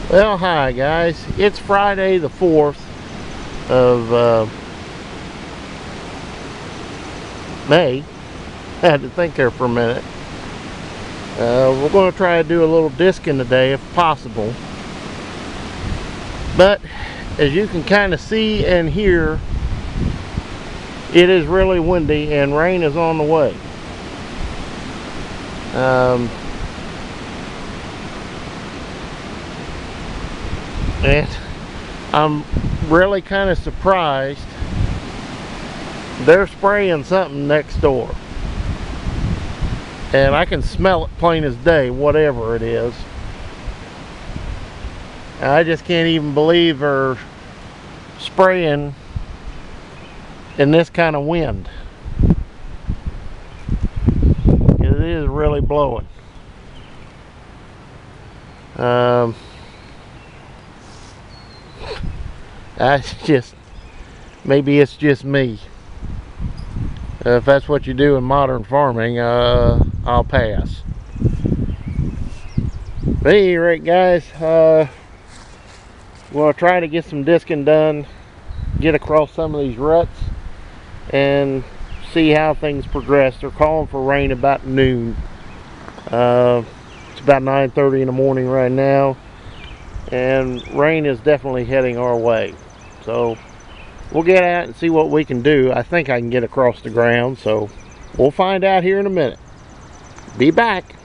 Well, hi guys. It's Friday the 4th of May. I had to think there for a minute. We're going to try to do a little disking today if possible. But as you can kind of see and hear, it is really windy and rain is on the way. And I'm really kind of surprised they're spraying something next door, and I can smell it plain as day, whatever it is. I just can't even believe they're spraying in this kind of wind. It is really blowing. Maybe it's just me. If that's what you do in modern farming, I'll pass. But at any rate, guys, we'll try to get some disking done, get across some of these ruts, and see how things progress. They're calling for rain about noon. It's about 9:30 in the morning right now, and rain is definitely heading our way. So we'll get out and see what we can do. I think I can get across the ground, so we'll find out here in a minute. Be back.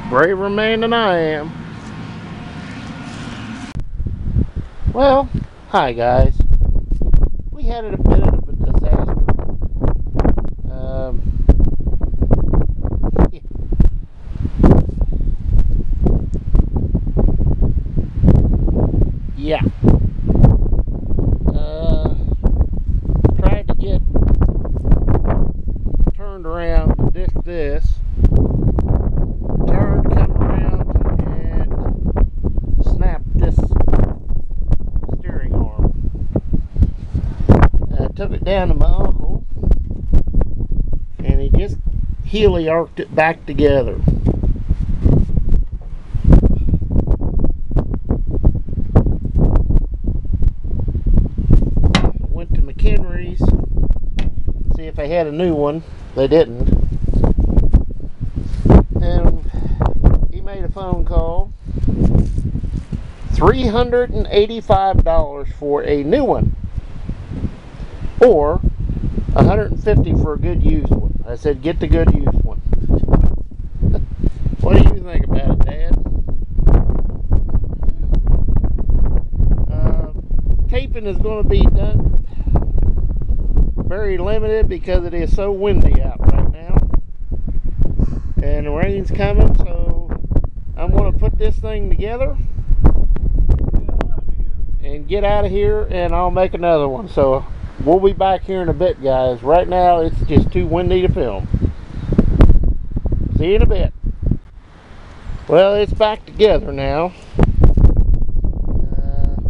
Braver man than I am. Well, hi guys. We had a bit of a disaster. Yeah. Tried to get turned around to disc this. Took it down to my uncle, and he just heli-arced it back together. Went to McHenry's, see if they had a new one. They didn't. And he made a phone call. $385 for a new one, or $150 for a good used one. I said, get the good used one. What do you think about it, Dad? Taping is going to be done very limited because it is so windy out right now, and the rain's coming, so I'm going to put this thing together and get out of here, and I'll make another one. So we'll be back here in a bit, guys. Right now, it's just too windy to film. See you in a bit. Well, it's back together now.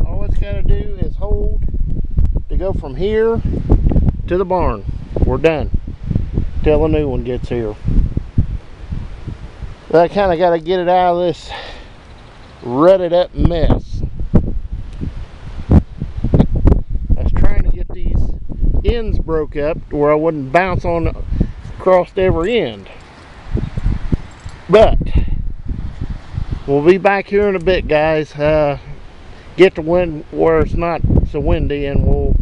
All it's got to do is hold to go from here to the barn. We're done till the new one gets here. But I kind of got to get it out of this rutted up mess. Ends broke up where I wouldn't bounce on across every end, but we'll be back here in a bit, guys. Get the wind where it's not so windy, and we'll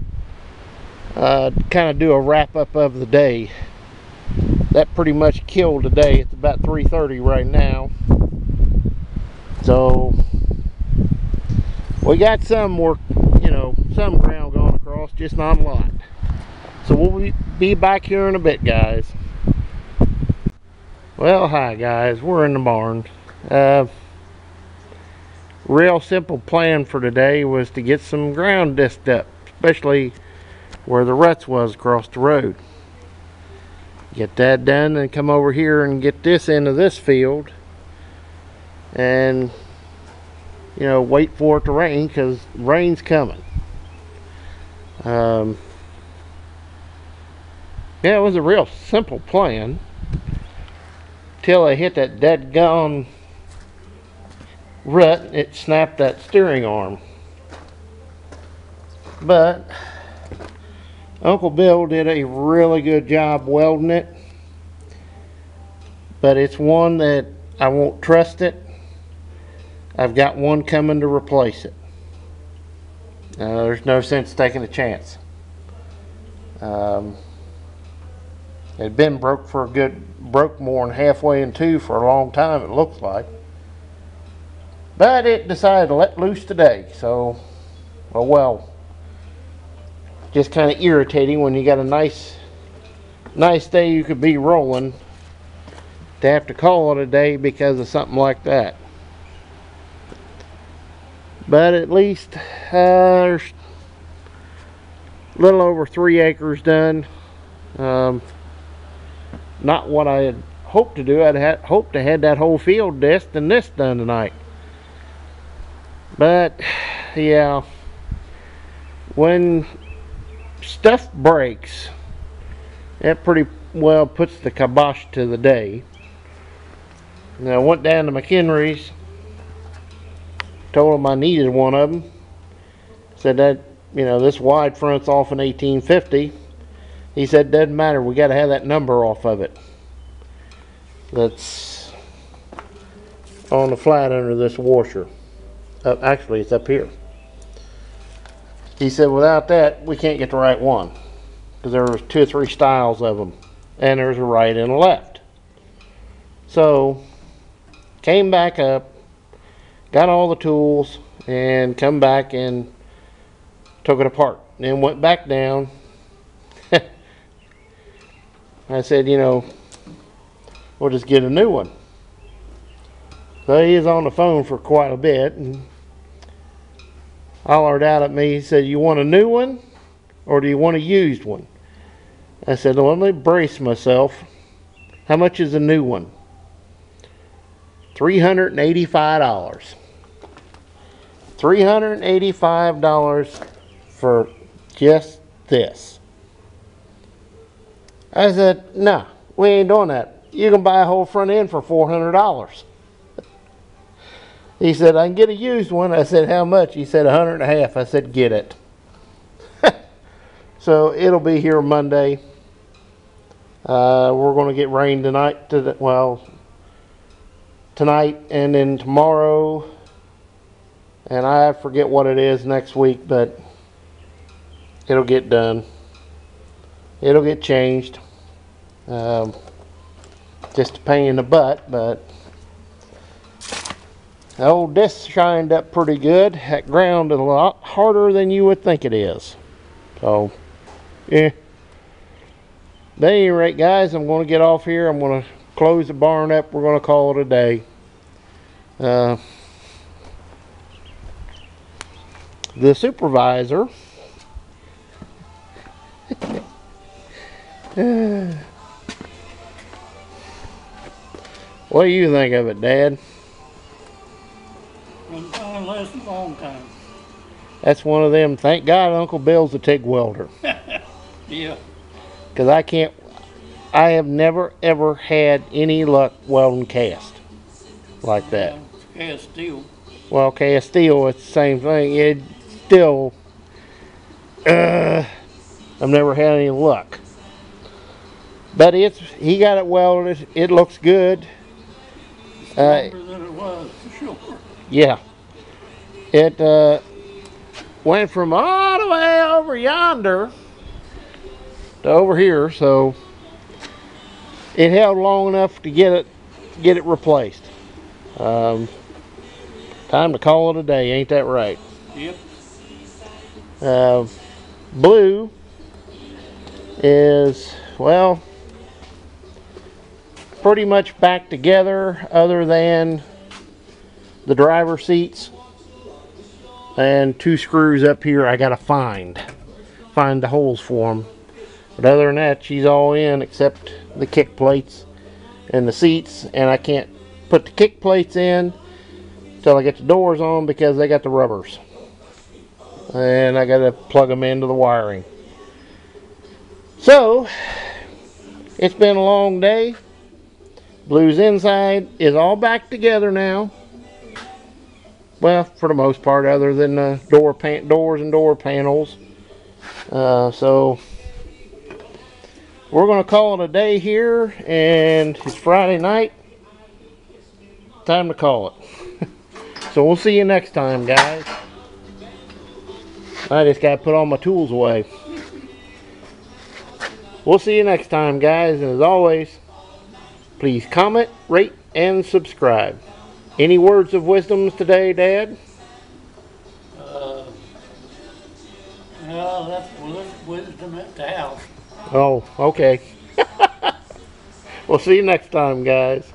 kind of do a wrap-up of the day. That pretty much killed the day. It's about 3:30 right now, so we got some work, some ground going across, just not a lot. So we'll be back here in a bit, guys. Well, hi guys, we're in the barn. Real simple plan for today was to get some ground disked up, especially where the ruts was across the road. Get that done and come over here and get this into this field and, you know, wait for it to rain, because rain's coming. Yeah, it was a real simple plan till I hit that dead gone rut. It snapped that steering arm. But Uncle Bill did a really good job welding it, but it's one that I won't trust it. I've got one coming to replace it. There's no sense taking a chance. It had been broke more than halfway in two for a long time, it looks like. But it decided to let loose today, so, oh well. Just kind of irritating when you got a nice day you could be rolling to have to call it a day because of something like that. But at least there's a little over 3 acres done. Not what I had hoped to do. I'd hoped to have that whole field disced and this done tonight. But yeah, when stuff breaks, that pretty well puts the kibosh to the day. Now I went down to McHenry's, told them I needed one of them. Said that, you know, this wide front's off in 1850. He said, doesn't matter, we got to have that number off of it. That's on the flat under this washer. Actually, it's up here. He said, without that, we can't get the right one, because there was 2 or 3 styles of them, and there's a right and a left. So, came back up, got all the tools, and come back and took it apart. Then went back down. I said, you know, we'll just get a new one. So he was on the phone for quite a bit and hollered out at me. He said, you want a new one or do you want a used one? I said, well, let me brace myself. How much is a new one? $385. $385 for just this. I said, no, we ain't doing that. You can buy a whole front end for $400. He said, I can get a used one. I said, how much? He said, $150. I said, get it. So it'll be here Monday. We're going to get rain tonight. Tonight and then tomorrow. And I forget what it is next week, but it'll get done. It'll get changed. Just a pain in the butt, but the old disc shined up pretty good. That ground is a lot harder than you would think it is. So, yeah. But at any rate, guys, I'm going to get off here. I'm going to close the barn up. We're going to call it a day. The supervisor what do you think of it, Dad? It's gonna last a long time. That's one of them. Thank God Uncle Bill's a TIG welder. Yeah. Because I have never ever had any luck welding cast like that. Cast steel. Well, cast steel, it's the same thing. It still, I've never had any luck. But he got it welded. It looks good. Longer than it was, for sure. Yeah. It went from all the way over yonder to over here, so it held long enough to get it replaced. Time to call it a day, ain't that right? Yep. Blue is, well, pretty much back together other than the driver seats and 2 screws up here I gotta find the holes for them. But other than that, she's all in except the kick plates and the seats, and I can't put the kick plates in till I get the doors on because they got the rubbers. And I gotta plug them into the wiring. So, it's been a long day. Blue's inside is all back together now. Well, for the most part, other than the doors and door panels. So, we're going to call it a day here, and it's Friday night. Time to call it. So, we'll see you next time, guys. I just got to put all my tools away. We'll see you next time, guys, and as always, please comment, rate, and subscribe. Any words of wisdom today, Dad? Well, that's wisdom at the house. Oh, okay. We'll see you next time, guys.